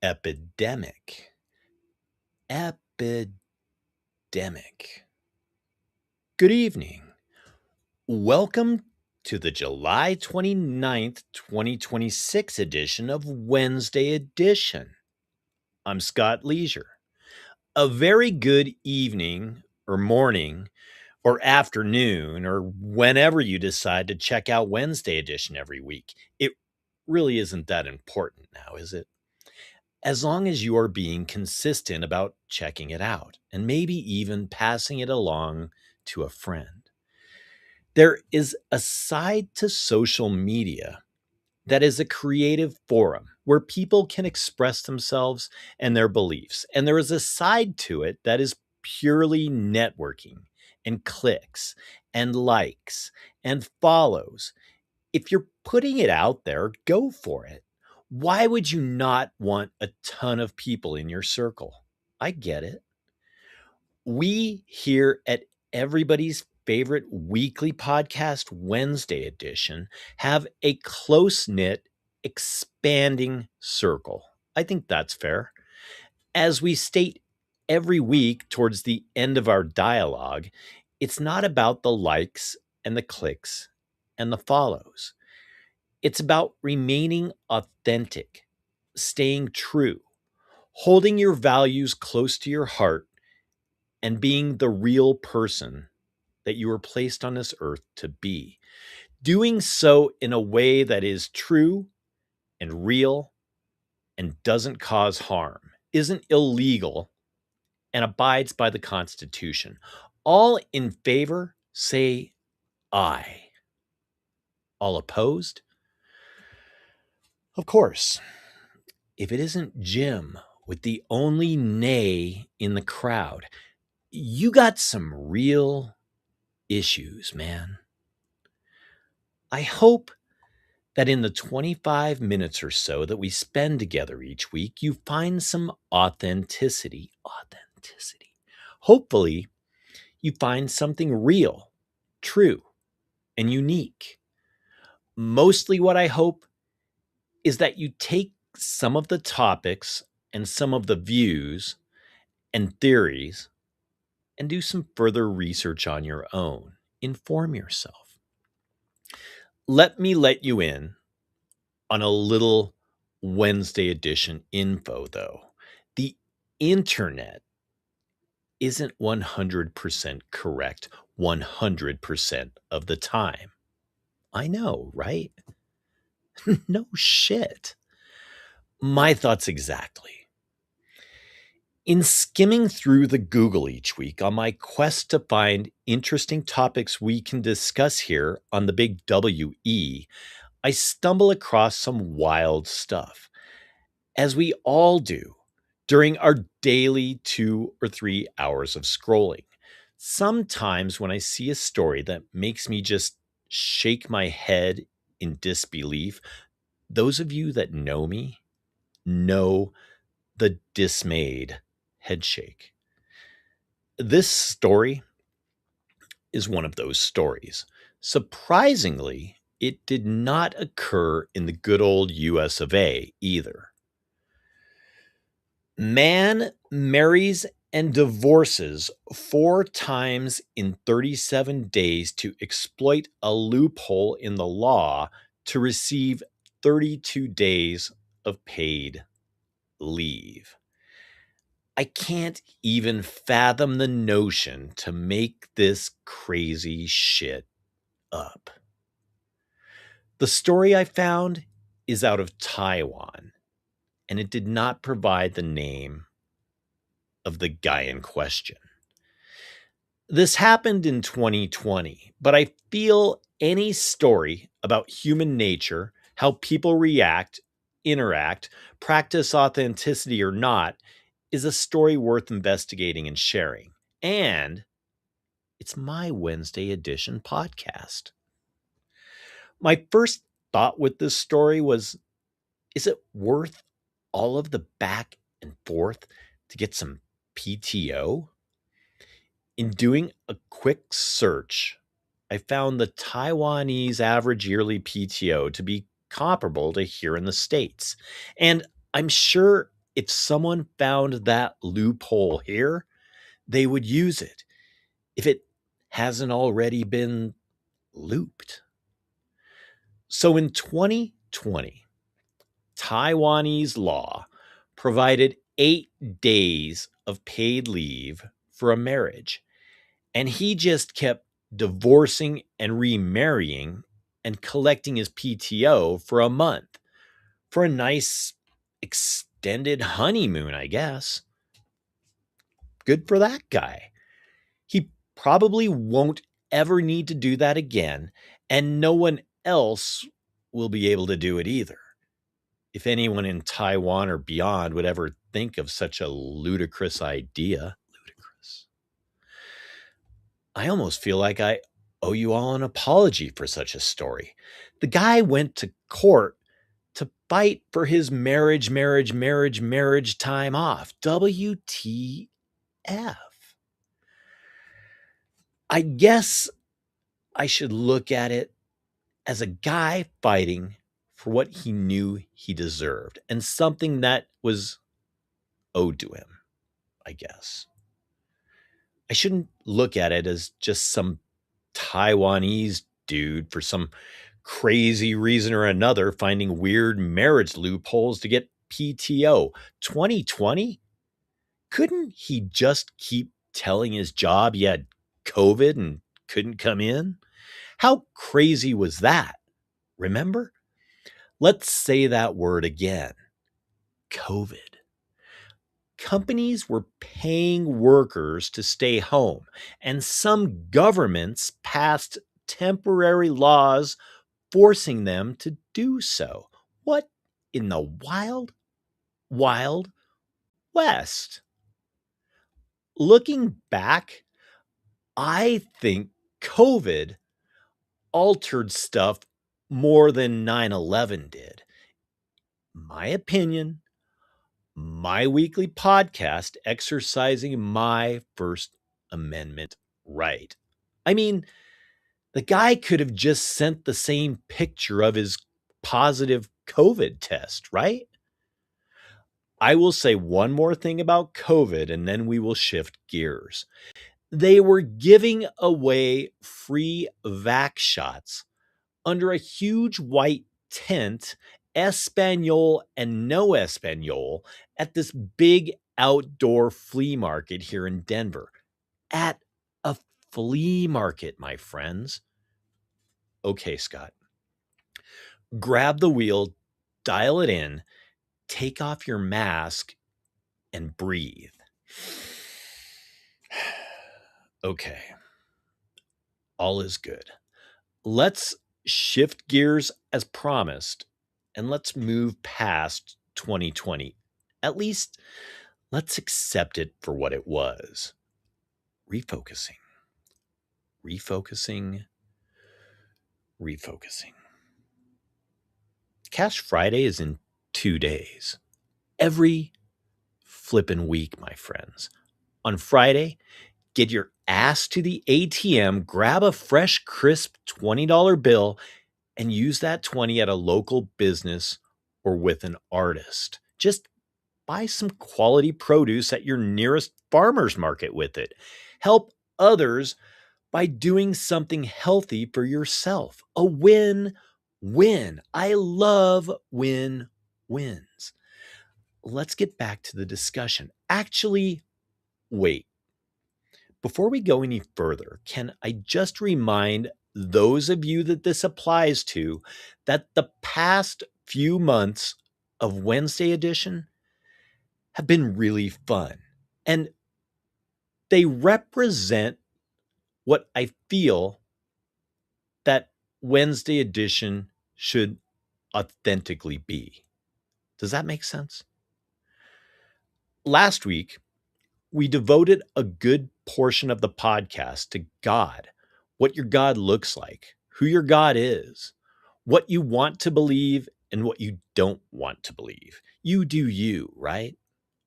Epidemic. Epidemic. Good evening. Welcome to the July 29th, 2026 edition of Wednesday Edition. I'm Scott Leisure. A very good evening or morning or afternoon or whenever you decide to check out Wednesday Edition every week. It really isn't that important now, is it? As long as you are being consistent about checking it out and maybe even passing it along to a friend. There is a side to social media that is a creative forum where people can express themselves and their beliefs. And there is a side to it that is purely networking and clicks and likes and follows. If you're putting it out there, go for it. Why would you not want a ton of people in your circle? I get it. We here at everybody's favorite weekly podcast, Wednesday edition, have a close knit, expanding circle. I think that's fair. As we state every week towards the end of our dialogue, it's not about the likes and the clicks and the follows. It's about remaining authentic, staying true, holding your values close to your heart, and being the real person that you were placed on this earth to be. Doing so in a way that is true and real and doesn't cause harm, isn't illegal, and abides by the Constitution. All in favor, say aye. All opposed? Of course. If it isn't Jim with the only nay in the crowd, you got some real issues, man. I hope that in the 25 minutes or so that we spend together each week, you find some authenticity. Authenticity. Hopefully, you find something real, true, and unique. Mostly what I hope is that you take some of the topics and some of the views and theories and do some further research on your own. Inform yourself. Let me let you in on a little Wednesday edition info, though. The internet isn't 100% correct 100% of the time. I know, right? No shit. My thoughts exactly. In skimming through the Google each week on my quest to find interesting topics we can discuss here on the big WE, I stumble across some wild stuff, as we all do during our daily 2 or 3 hours of scrolling. Sometimes when I see a story that makes me just shake my head in disbelief, those of you that know me know the dismayed headshake. This story is one of those stories. Surprisingly, it did not occur in the good old US of A either. Man marries and divorces 4 times in 37 days to exploit a loophole in the law to receive 32 days of paid leave. I can't even fathom the notion to make this crazy shit up. The story I found is out of Taiwan, and it did not provide the name of the guy in question. This happened in 2020, but I feel any story about human nature, how people react, interact, practice authenticity or not, is a story worth investigating and sharing. And it's my Wednesday edition podcast. My first thought with this story was, is it worth all of the back and forth to get some PTO? In doing a quick search, I found the Taiwanese average yearly PTO to be comparable to here in the States. And I'm sure If someone found that loophole here, they would use it if it hasn't already been looped. So in 2020, Taiwanese law provided 8 days of paid leave for a marriage, and he just kept divorcing and remarrying and collecting his PTO for a month for a nice extended honeymoon, I guess. Good for that guy. He probably won't ever need to do that again, and no one else will be able to do it either. If anyone in Taiwan or beyond would ever think of such a ludicrous idea. Ludicrous. I almost feel like I owe you all an apology for such a story. The guy went to court to fight for his marriage time off. WTF. I guess I should look at it as a guy fighting for what he knew he deserved and something that was owed to him, I guess. I shouldn't look at it as just some Taiwanese dude for some crazy reason or another finding weird marriage loopholes to get PTO. 2020? Couldn't he just keep telling his job he had COVID and couldn't come in? How crazy was that? Remember? Let's say that word again. COVID. Companies were paying workers to stay home, and some governments passed temporary laws forcing them to do so. What in the wild west? Looking back, I think COVID altered stuff more than 9/11 did. My opinion, my weekly podcast exercising my First Amendment right. I mean, the guy could have just sent the same picture of his positive COVID test, right? I will say one more thing about COVID and then we will shift gears. They were giving away free vax shots under a huge white tent, Espanol and no Espanol, at this big outdoor flea market here in Denver. At a flea market, my friends. Okay, Scott, grab the wheel, dial it in, take off your mask, and breathe. Okay, all is good. Let's shift gears as promised, and let's move past 2020. At least, let's accept it for what it was. Refocusing, refocusing, refocusing. Cash Friday is in 2 days. Every flippin' week, my friends. On Friday, get your ass to the ATM, grab a fresh, crisp $20 bill, and use that 20 at a local business or with an artist. Just buy some quality produce at your nearest farmer's market with it. Help others by doing something healthy for yourself. A win-win. I love win-wins. Let's get back to the discussion. Actually, wait. Before we go any further, can I just remind those of you that this applies to that the past few months of Wednesday edition have been really fun, and they represent what I feel that Wednesday edition should authentically be. Does that make sense? Last week, we devoted a good portion of the podcast to God, what your God looks like, who your God is, what you want to believe and what you don't want to believe. You do you, right?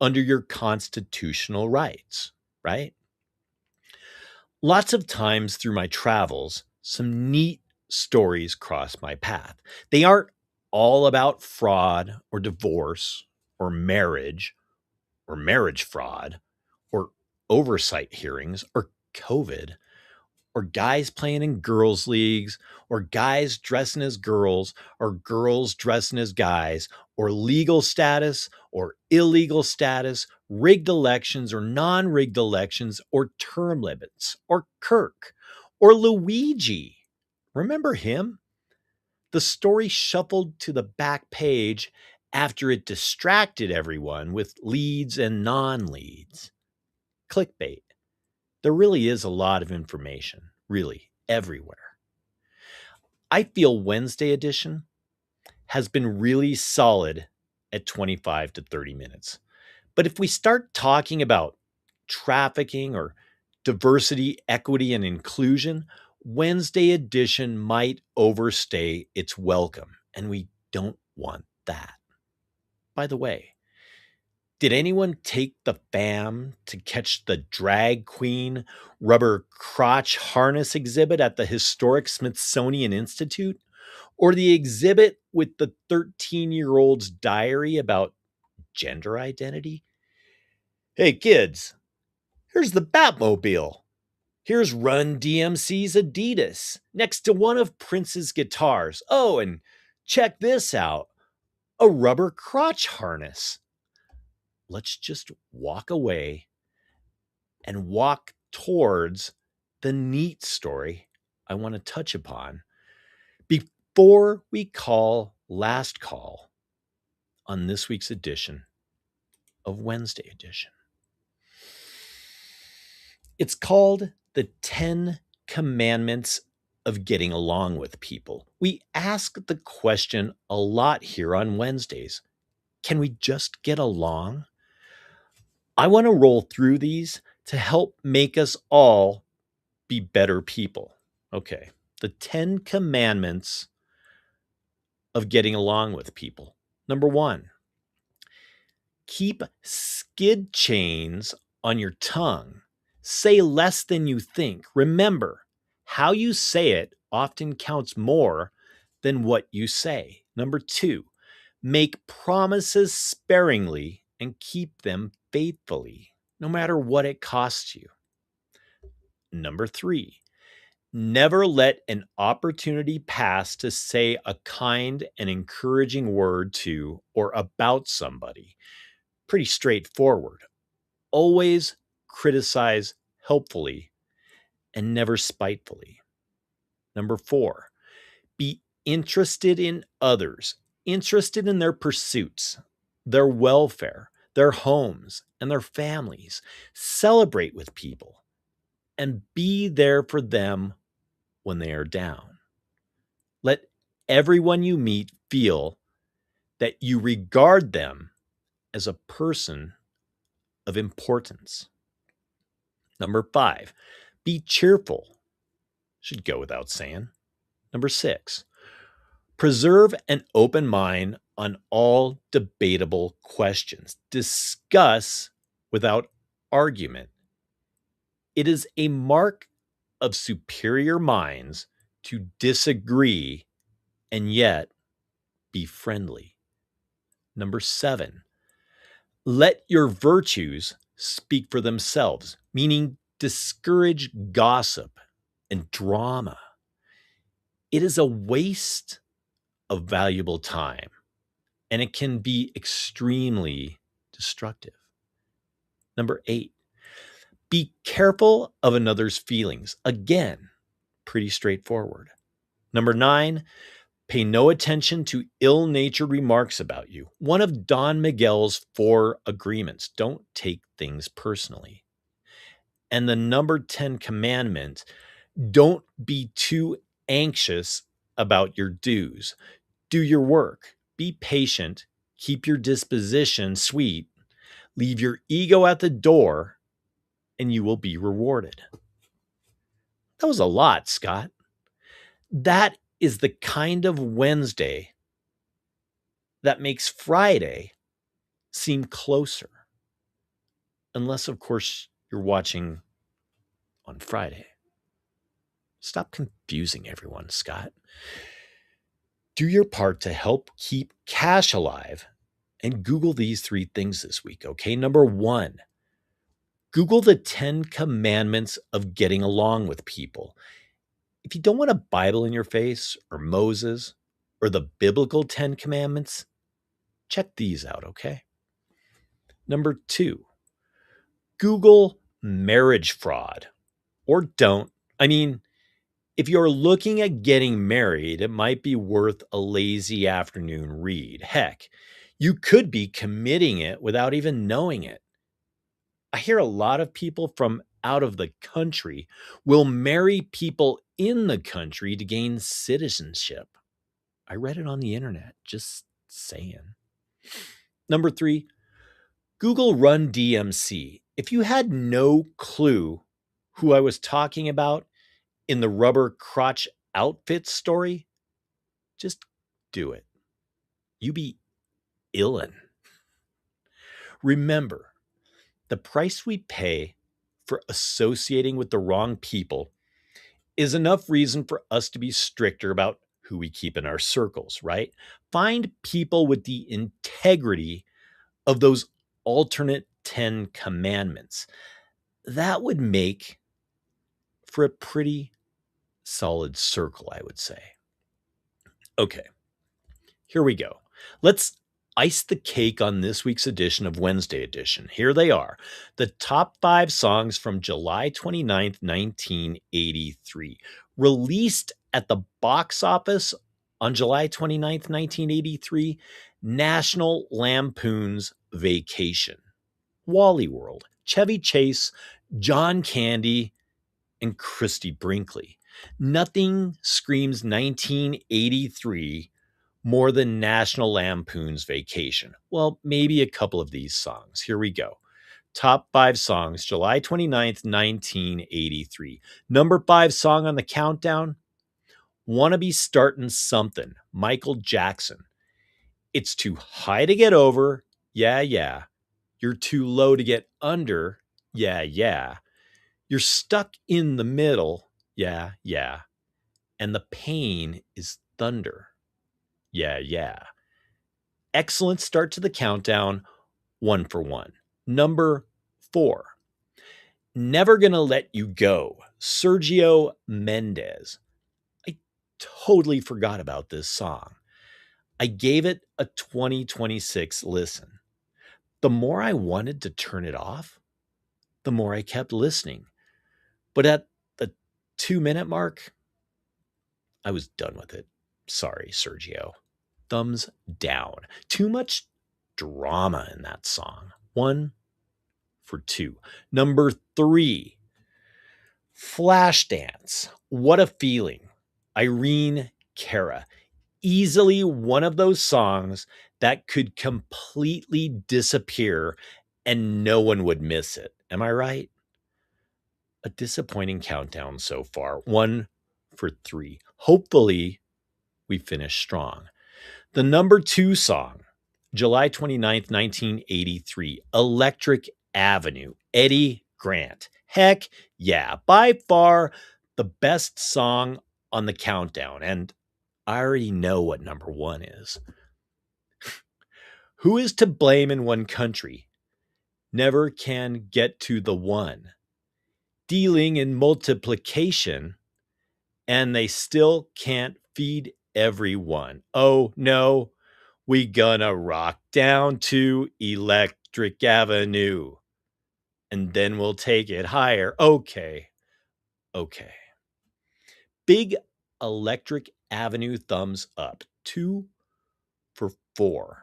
Under your constitutional rights, right? Lots of times through my travels, some neat stories cross my path. They aren't all about fraud or divorce or marriage fraud, or oversight hearings, or COVID, or guys playing in girls' leagues, or guys dressing as girls, or girls dressing as guys, or legal status, or illegal status, rigged elections, or non rigged elections, or term limits, or Kirk, or Luigi. Remember him? The story shuffled to the back page after it distracted everyone with leads and non leads. Clickbait. There really is a lot of information, really, everywhere. I feel Wednesday edition has been really solid at 25 to 30 minutes. But if we start talking about trafficking or diversity, equity, and inclusion, Wednesday edition might overstay its welcome, and we don't want that. By the way, did anyone take the fam to catch the drag queen rubber crotch harness exhibit at the historic Smithsonian Institute? Or the exhibit with the 13-year-old's diary about gender identity? Hey, kids, here's the Batmobile. Here's Run DMC's Adidas next to one of Prince's guitars. Oh, and check this out, a rubber crotch harness. Let's just walk away and walk towards the neat story I want to touch upon before we call last call on this week's edition of Wednesday edition. It's called the 10 Commandments of Getting Along with People. We ask the question a lot here on Wednesdays. Can we just get along? I want to roll through these to help make us all be better people. Okay, the 10 Commandments of Getting Along with People. Number 1, keep skid chains on your tongue. Say less than you think. Remember, how you say it often counts more than what you say. Number 2, make promises sparingly and keep them faithfully, no matter what it costs you. Number 3, never let an opportunity pass to say a kind and encouraging word to or about somebody. Pretty straightforward. Always criticize helpfully and never spitefully. Number 4, be interested in others, interested in their pursuits, their welfare, their homes, and their families. Celebrate with people and be there for them when they are down. Let everyone you meet feel that you regard them as a person of importance. Number 5, be cheerful. Should go without saying. Number 6, preserve an open mind on all debatable questions. Discuss without argument. It is a mark of superior minds to disagree and yet be friendly. Number 7, let your virtues speak for themselves, meaning discourage gossip and drama. It is a waste of valuable time, and it can be extremely destructive. Number 8, be careful of another's feelings. Again, pretty straightforward. Number 9, pay no attention to ill-natured remarks about you. One of Don Miguel's 4 agreements. Don't take things personally. And the number 10 commandment, don't be too anxious about your dues. Do your work. Be patient. Keep your disposition sweet. Leave your ego at the door, and you will be rewarded. That was a lot, Scott. That is the kind of Wednesday that makes Friday seem closer. Unless, of course, you're watching on Friday. Stop confusing everyone, Scott. Do your part to help keep cash alive And Google these three things this week, okay? Number one, Google the 10 commandments of getting along with people. If you don't want a Bible in your face or Moses or the biblical 10 commandments, check these out, okay? Number two, Google marriage fraud or don't. I mean, if you're looking at getting married, it might be worth a lazy afternoon read. Heck, you could be committing it without even knowing it. I hear a lot of people from out of the country will marry people in the country to gain citizenship. I read it on the internet, just saying. Number three, Google Run D.M.C. If you had no clue who I was talking about in the rubber crotch outfit story, just do it. You be illin'. Remember, the price we pay for associating with the wrong people is enough reason for us to be stricter about who we keep in our circles, right? Find people with the integrity of those alternate 10 commandments. That would make for a pretty solid circle, I would say. Okay, here we go. Let's ice the cake on this week's edition of Wednesday Edition. Here they are, the top 5 songs from July 29th, 1983, released at the box office on July 29th, 1983, National Lampoon's Vacation, Wally World, Chevy Chase, John Candy, and Christy Brinkley. Nothing screams 1983 more than National Lampoon's Vacation. Well, maybe a couple of these songs. Here we go. Top 5 songs, July 29th, 1983. Number 5 song on the countdown, Wanna Be Startin' Something, Michael Jackson. It's too high to get over, yeah, yeah. You're too low to get under, yeah, yeah. You're stuck in the middle, yeah, yeah. And the pain is thunder, yeah, yeah. Excellent start to the countdown, 1 for 1. Number 4, Never Gonna Let You Go, Sergio Mendes. I totally forgot about this song. I gave it a 2026 listen. The more I wanted to turn it off, the more I kept listening. But at the 2-minute mark, I was done with it. Sorry, Sergio. Thumbs down. Too much drama in that song. 1 for 2. Number 3, Flashdance. What a Feeling. Irene Cara. Easily one of those songs that could completely disappear and no one would miss it. Am I right? A disappointing countdown so far. 1 for 3. Hopefully, we finish strong. The number 2 song, July 29th, 1983, Electric Avenue, Eddie Grant. Heck yeah, by far the best song on the countdown. And I already know what number 1 is. Who is to blame in one country? Never can get to the one. Dealing in multiplication, and they still can't feed everyone. Oh no, we gonna rock down to Electric Avenue, and then we'll take it higher. Okay. Big Electric Avenue thumbs up. 2 for 4.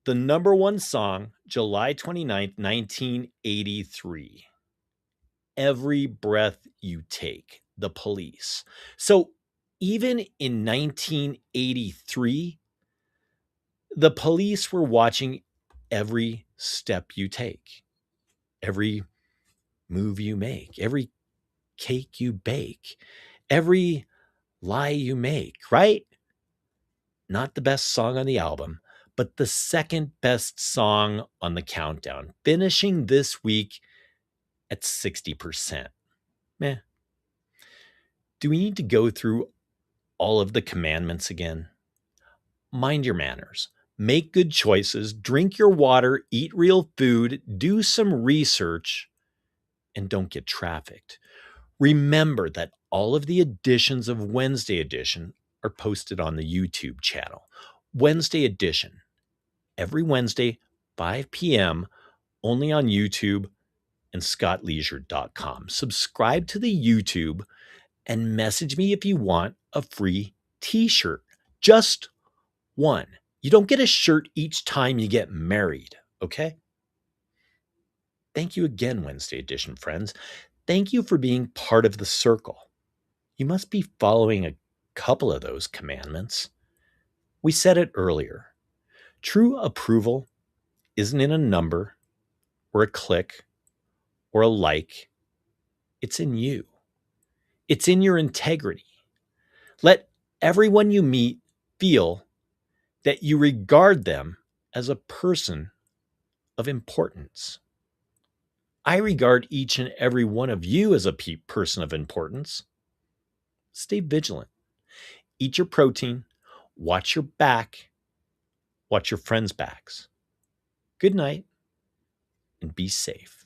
The number 1 song, July 29th, 1983. Every Breath You Take, The Police. So even in 1983, the police were watching every step you take, every move you make, every cake you bake, every lie you make, right? Not the best song on the album, but the second best song on the countdown, finishing this week at 60%. Meh. Do we need to go through all of the commandments again? Mind your manners. Make good choices, drink your water, eat real food, do some research, and don't get trafficked. Remember that all of the editions of Wednesday Edition are posted on the YouTube channel. Wednesday Edition, every Wednesday, 5 p.m., only on YouTube and scottleisure.com. Subscribe to the YouTube and message me if you want a free t-shirt. Just one. You don't get a shirt each time you get married, okay? Thank you again, Wednesday Edition friends. Thank you for being part of the circle. You must be following a couple of those commandments. We said it earlier. True approval isn't in a number or a click or a like. It's in you. It's in your integrity. Let everyone you meet feel that you regard them as a person of importance. I regard each and every one of you as a person of importance. Stay vigilant. Eat your protein. Watch your back. Watch your friends' backs. Good night and be safe.